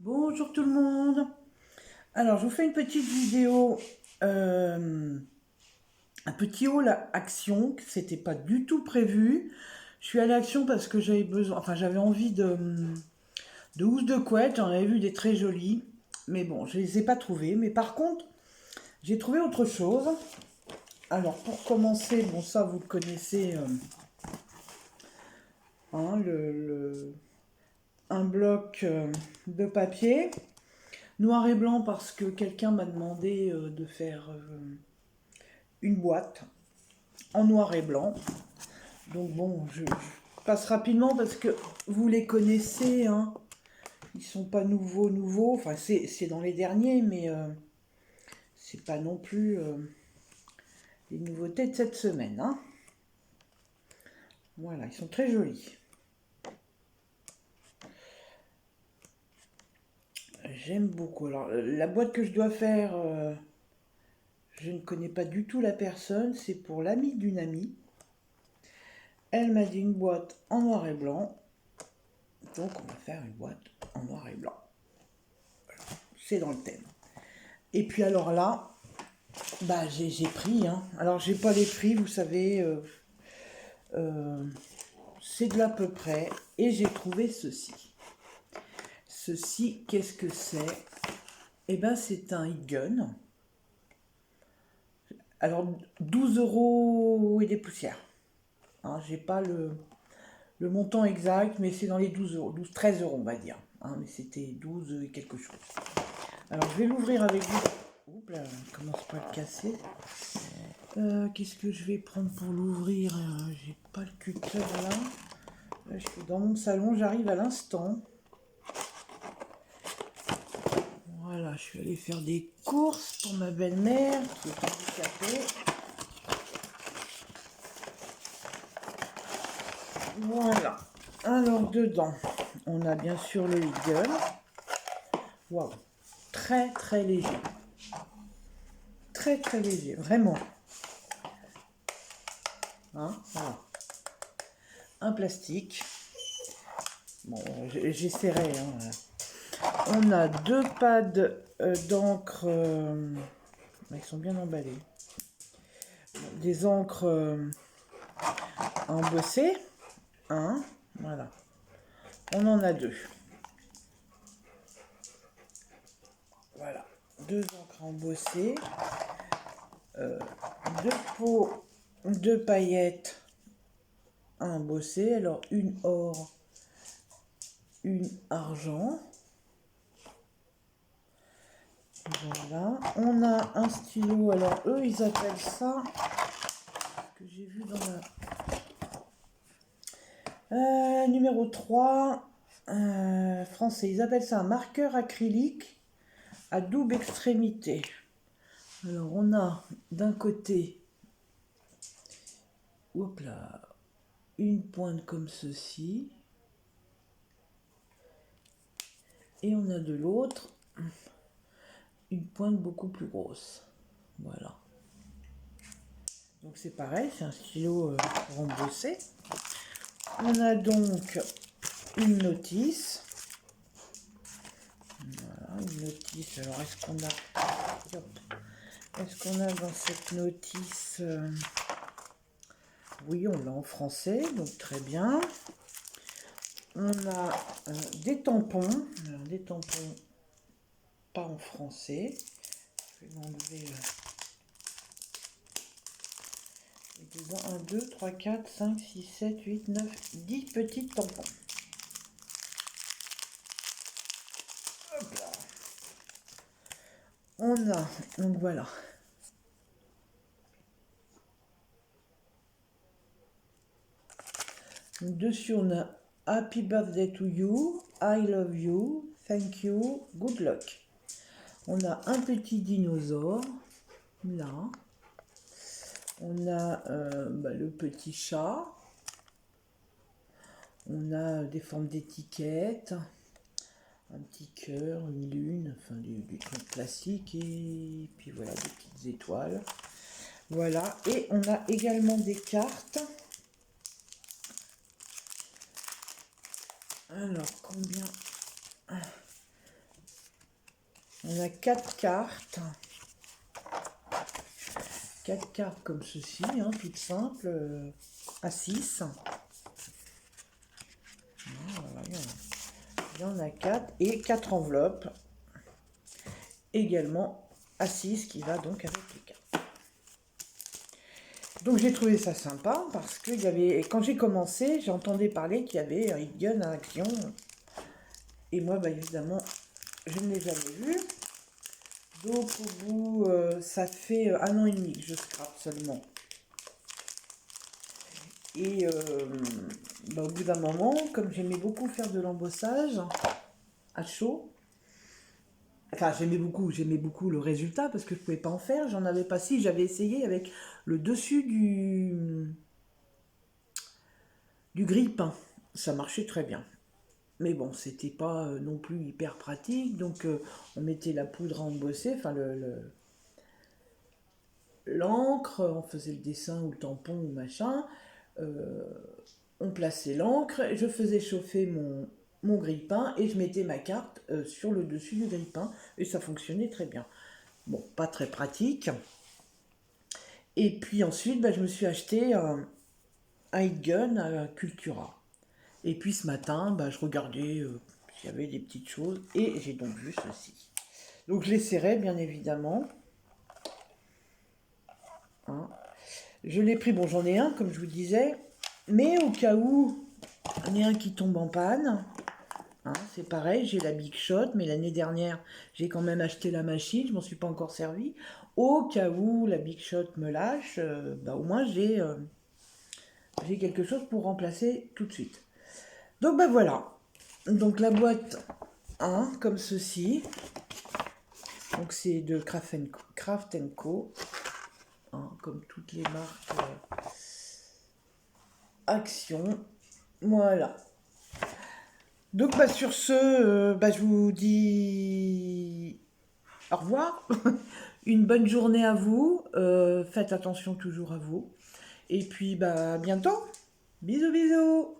Bonjour tout le monde. Alors, je vous fais une petite vidéo, un petit haul à Action, que c'était pas du tout prévu. Je suis allée à Action parce que j'avais besoin, enfin j'avais envie de housses de couette, j'en avais vu des très jolies, mais bon, je les ai pas trouvées. Mais par contre, j'ai trouvé autre chose. Alors pour commencer, bon ça vous le connaissez, hein, un bloc de papier. Noir et blanc parce que quelqu'un m'a demandé de faire une boîte en noir et blanc. Donc bon, je passe rapidement parce que vous les connaissez, hein. Ils sont pas nouveaux. Enfin, c'est dans les derniers, mais c'est pas non plus les nouveautés de cette semaine, hein. Voilà, ils sont très jolis. J'aime beaucoup. Alors, la boîte que je dois faire, je ne connais pas du tout la personne. C'est pour l'amie d'une amie. Elle m'a dit une boîte en noir et blanc. Donc, on va faire une boîte en noir et blanc. C'est dans le thème. Et puis alors là, bah j'ai pris, hein. Alors j'ai pas les prix, vous savez, c'est de l'à peu près. Et j'ai trouvé ceci. Ceci, qu'est-ce que c'est? Eh ben c'est un Hitgun. Alors 12 € et des poussières. Hein, j'ai pas le montant exact, mais c'est dans les 12 €, 13 € on va dire. Hein, mais c'était 12 et quelque chose. Alors je vais l'ouvrir avec vous. Oups là, commence pas à le casser. Qu'est-ce que je vais prendre pour l'ouvrir? J'ai pas le cutter là. Là, je suis dans mon salon, j'arrive à l'instant. Voilà, je suis allée faire des courses pour ma belle-mère qui est handicapée. Voilà. Alors dedans, on a bien sûr le Eagle. Waouh, très très léger. Très très léger, vraiment. Hein, voilà. Un plastique. Bon, j'essaierai. Hein. On a deux pads d'encre. Ils sont bien emballés. Des encres embossées. Un. Voilà. On en a deux. Voilà. Deux encres embossées. Deux pots de paillettes embossées. Alors une or, une argent. Voilà. On a un stylo. Alors eux, ils appellent ça, que j'ai vu dans la numéro 3, français. Ils appellent ça un marqueur acrylique à double extrémité. Alors on a d'un côté, hop là, une pointe comme ceci. Et on a de l'autre une pointe beaucoup plus grosse. Voilà. Donc c'est pareil, c'est un stylo pour embosser. On a donc une notice. Voilà, une notice. Alors est-ce qu'on a... Est-ce qu'on a dans cette notice... Oui, on l'a en français, donc très bien. On a des tampons. Alors, des tampons pas en français. Je vais l'enlever... 1, 2, 3, 4, 5, 6, 7, 8, 9, 10 petits tampons. Hop là. On a, donc voilà. Donc dessus, on a Happy Birthday to you, I love you, thank you, good luck. On a un petit dinosaure, là. On a le petit chat. On a des formes d'étiquettes. Un petit cœur, une lune, enfin du truc classique. Et puis voilà, des petites étoiles. Voilà. Et on a également des cartes. Alors, combien? On a 4 cartes. 4 cartes comme ceci, hein, toutes simples, à 6. Voilà, il y en a 4 et 4 enveloppes également à 6 qui va donc avec les cartes. Donc j'ai trouvé ça sympa parce que quand j'ai commencé, j'entendais parler qu'il y avait un hit gun à action. Et moi, bah, évidemment, je ne l'ai jamais vu. Donc au bout, ça fait 1 an et demi que je scrape seulement. Et bah, au bout d'un moment, comme j'aimais beaucoup faire de l'embossage à chaud, enfin j'aimais beaucoup le résultat parce que je ne pouvais pas en faire, j'en avais pas si, j'avais essayé avec le dessus du grille-pain, ça marchait très bien. Mais bon, c'était pas non plus hyper pratique, donc on mettait la poudre à embosser, enfin l'encre, on faisait le dessin ou le tampon ou machin, on plaçait l'encre, je faisais chauffer mon grille-pain et je mettais ma carte sur le dessus du grille-pain et ça fonctionnait très bien. Bon, pas très pratique. Et puis ensuite, bah, je me suis acheté un heat gun à Cultura. Et puis ce matin, bah, je regardais s'il y avait des petites choses et j'ai donc vu ceci. Donc je l'essaierai bien évidemment. Hein. Je l'ai pris, bon j'en ai un comme je vous disais, mais au cas où il y en a un qui tombe en panne, hein, c'est pareil, j'ai la Big Shot, mais l'année dernière j'ai quand même acheté la machine, je m'en suis pas encore servi. Au cas où la Big Shot me lâche, bah, au moins j'ai quelque chose pour remplacer tout de suite. Donc bah voilà, donc la boîte, hein, comme ceci. Donc c'est de Craft Co. Hein, comme toutes les marques Action. Voilà. Donc bah, sur ce, bah, je vous dis au revoir. Une bonne journée à vous. Faites attention toujours à vous. Et puis bah, à bientôt. Bisous bisous.